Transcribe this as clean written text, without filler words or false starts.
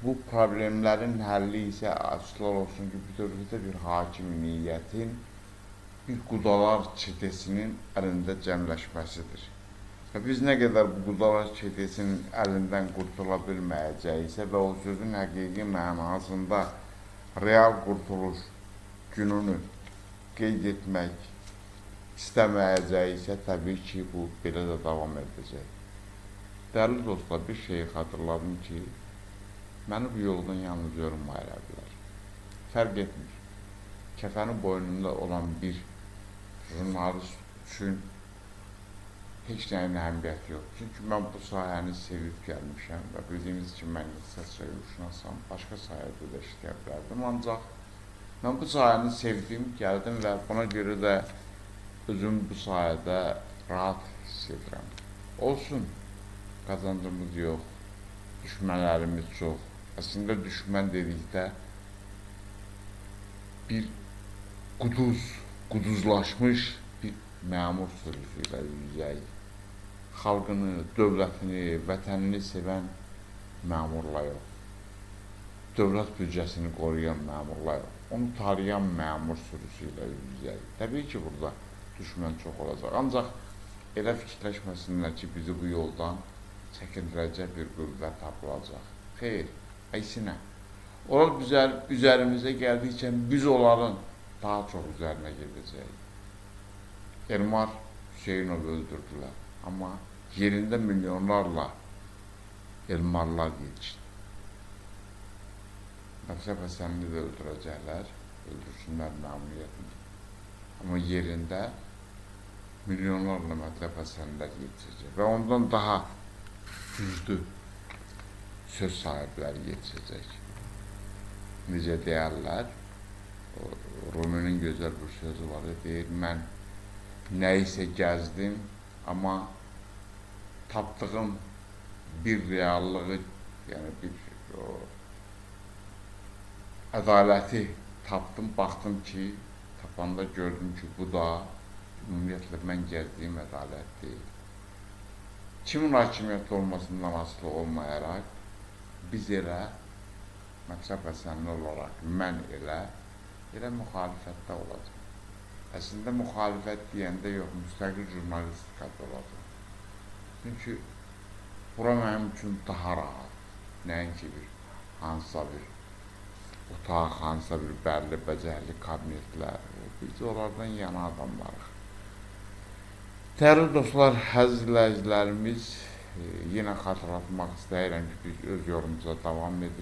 Bu problemlərin həlli isə açıqlar olsun ki, bütövlükdə bir hakim niyyətin, bir qudalar çetəsinin əlində cəmləşməsidir. Və biz nə qədər bu qudalar çetəsinin əlindən qurtula bilməyəcəksə və o sözün həqiqi mənasında real qurtuluş gününü qeyd etmək istəməyəcəksə, təbii ki, bu belə də davam edəcək. Dəyərli dostlar, bir şeyi xatırladım ki, məni bu yoldan yalnız yorulmaya bilər. Fərq etmir. Kəfəni boynunda olan bir jurnalist üçün heç nəyin əhəmiyyəti yox. Çünki mən bu sahəni sevib gəlmişəm və bildiyiniz ki, mən iqtisad hüquqşünasam, başqa sahədə də işləyə bilərdim. Ancaq mən bu sahəni sevdim, gəldim və buna görə də özüm bu sayədə rahat hiss edirəm. Olsun, qazancımız yox, düşmənlərimiz çox. Əslində düşmən dedikdə bir quduzlaşmış bir məmur sürüsü ilə üzəyik. Xalqını, dövlətini, vətənini sevən məmurla yox. Dövlət büdcəsini qoruyan məmurla yox. Onu tarayan məmur sürüsü ilə üzəyik. Təbii ki, burada düşmən çox olacaq. Ancaq elə fikirləşməsinlər ki, bizi bu yoldan çəkindirəcək bir qüvvə tapılacaq. Xeyr, əksinə. Onlar üzərimizə gəldikcə biz onların daha çox üzərinə gedəcəyik. Elmar Hüseynov öldürdülər. Amma yerində milyonlarla elmarlar yetişdi. Məqsəd Həsənini də öldürəcəklər, öldürsünlər məmuriyyətini. Amma yerində milyonlarla Mətləb Həsənlər yetişəcək və ondan daha güclü söz sahibləri yetişəcək. Necə deyərlər, Ruminin gözəl bir sözü var, deyir, mən nəyisə gəzdim, amma tapdığım bir reallığı, yəni bir ədaləti tapdım, baxdım ki, tapanda gördüm ki, bu da ümumiyyətlə mən gəzdiyim ədalət deyil. Kimin hakimiyyəti olmasından asılı olmayaraq, biz elə, Məqsəd Həsənli olaraq, mən elə müxalifətdə olacaq. Əslində, müxalifət deyəndə yox, müstəqil jurnalistikada olacaq. Çünki bura mənim üçün daha rahat, nəinki bir, hansısa bir otaq, hansısa bir bəlli, bəcərli kabinetlər, biz onlardan yana adamlarıq. Dəyərli dostlar, əziz izləyicilərimiz, yenə xatırlatmaq istəyirəm ki, biz öz yolumuza davam edirik.